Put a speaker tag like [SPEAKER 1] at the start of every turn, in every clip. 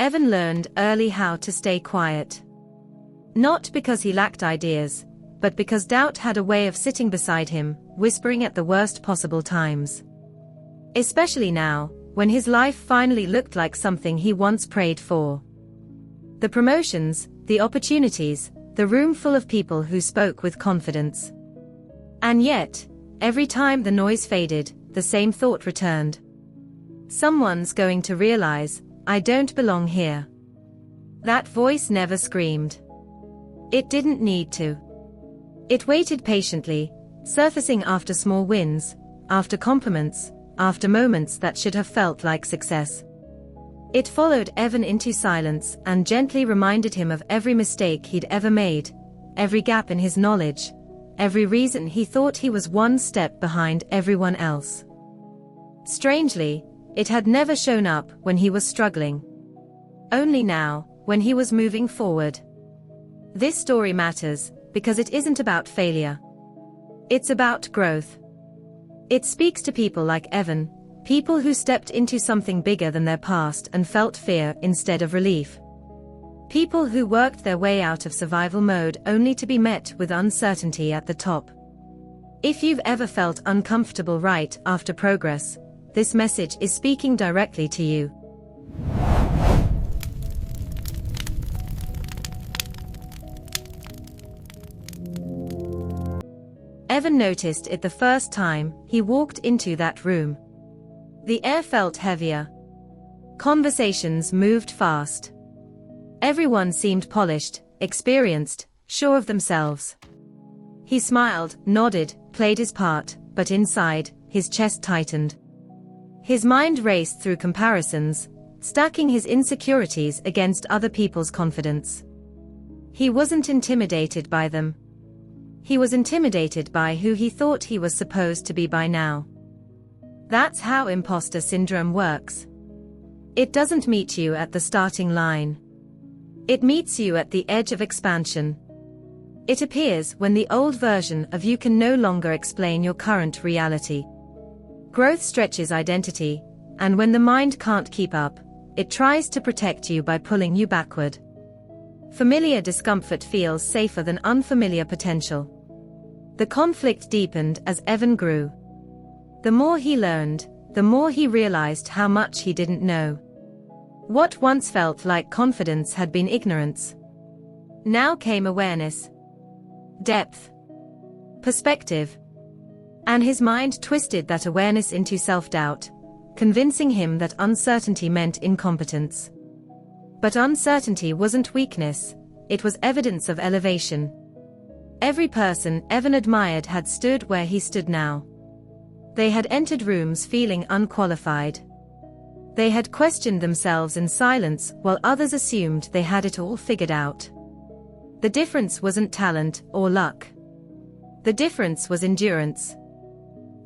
[SPEAKER 1] Evan learned early how to stay quiet. Not because he lacked ideas, but because doubt had a way of sitting beside him, whispering at the worst possible times. Especially now, when his life finally looked like something he once prayed for. The promotions, the opportunities, the room full of people who spoke with confidence. And yet, every time the noise faded, the same thought returned. Someone's going to realize, I don't belong here. That voice never screamed. It didn't need to. It waited patiently, surfacing after small wins, after compliments, after moments that should have felt like success. It followed Evan into silence and gently reminded him of every mistake he'd ever made, every gap in his knowledge, every reason he thought he was one step behind everyone else. Strangely, it had never shown up when he was struggling. Only now, when he was moving forward. This story matters, because it isn't about failure. It's about growth. It speaks to people like Evan, people who stepped into something bigger than their past and felt fear instead of relief. People who worked their way out of survival mode only to be met with uncertainty at the top. If you've ever felt uncomfortable right after progress, this message is speaking directly to you. Evan noticed it the first time he walked into that room. The air felt heavier. Conversations moved fast. Everyone seemed polished, experienced, sure of themselves. He smiled, nodded, played his part, but inside, his chest tightened. His mind raced through comparisons, stacking his insecurities against other people's confidence. He wasn't intimidated by them. He was intimidated by who he thought he was supposed to be by now. That's how imposter syndrome works. It doesn't meet you at the starting line. It meets you at the edge of expansion. It appears when the old version of you can no longer explain your current reality. Growth stretches identity, and when the mind can't keep up, it tries to protect you by pulling you backward. Familiar discomfort feels safer than unfamiliar potential. The conflict deepened as Evan grew. The more he learned, the more he realized how much he didn't know. What once felt like confidence had been ignorance. Now came awareness, depth, perspective. And his mind twisted that awareness into self-doubt, convincing him that uncertainty meant incompetence. But uncertainty wasn't weakness, it was evidence of elevation. Every person Evan admired had stood where he stood now. They had entered rooms feeling unqualified. They had questioned themselves in silence while others assumed they had it all figured out. The difference wasn't talent or luck. The difference was endurance.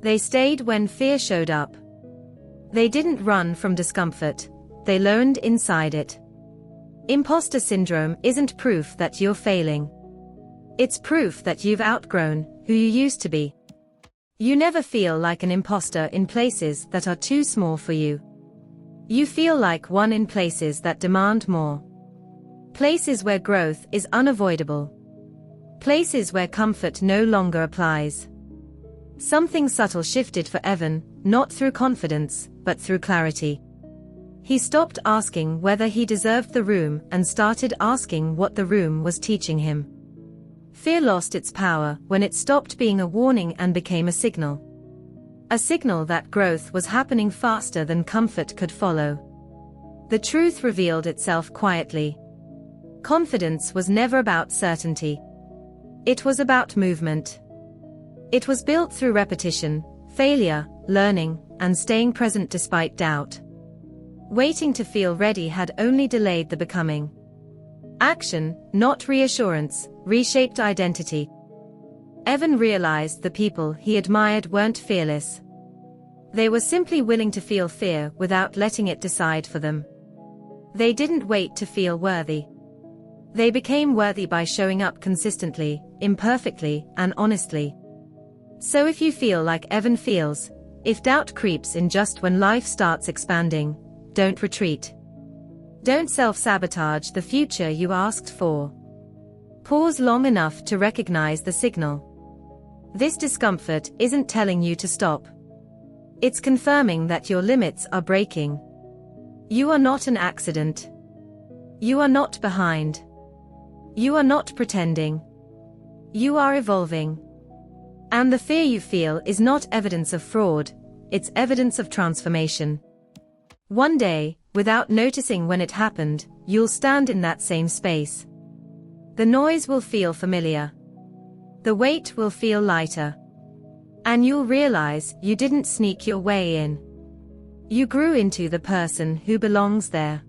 [SPEAKER 1] They stayed when fear showed up. They didn't run from discomfort, they learned inside it. Imposter syndrome isn't proof that you're failing. It's proof that you've outgrown who you used to be. You never feel like an imposter in places that are too small for you. You feel like one in places that demand more. Places where growth is unavoidable. Places where comfort no longer applies. Something subtle shifted for Evan, not through confidence, but through clarity. He stopped asking whether he deserved the room and started asking what the room was teaching him. Fear lost its power when it stopped being a warning and became a signal. A signal that growth was happening faster than comfort could follow. The truth revealed itself quietly. Confidence was never about certainty. It was about movement. It was built through repetition, failure, learning, and staying present despite doubt. Waiting to feel ready had only delayed the becoming. Action, not reassurance, reshaped identity. Evan realized the people he admired weren't fearless. They were simply willing to feel fear without letting it decide for them. They didn't wait to feel worthy. They became worthy by showing up consistently, imperfectly, and honestly. So if you feel like Evan feels, if doubt creeps in just when life starts expanding, don't retreat. Don't self-sabotage the future you asked for. Pause long enough to recognize the signal. This discomfort isn't telling you to stop. It's confirming that your limits are breaking. You are not an accident. You are not behind. You are not pretending. You are evolving. And the fear you feel is not evidence of fraud, it's evidence of transformation. One day, without noticing when it happened, you'll stand in that same space. The noise will feel familiar. The weight will feel lighter. And you'll realize you didn't sneak your way in. You grew into the person who belongs there.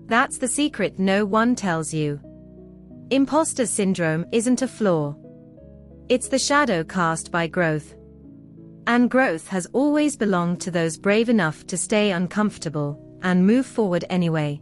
[SPEAKER 1] That's the secret no one tells you. Imposter syndrome isn't a flaw. It's the shadow cast by growth. And growth has always belonged to those brave enough to stay uncomfortable and move forward anyway.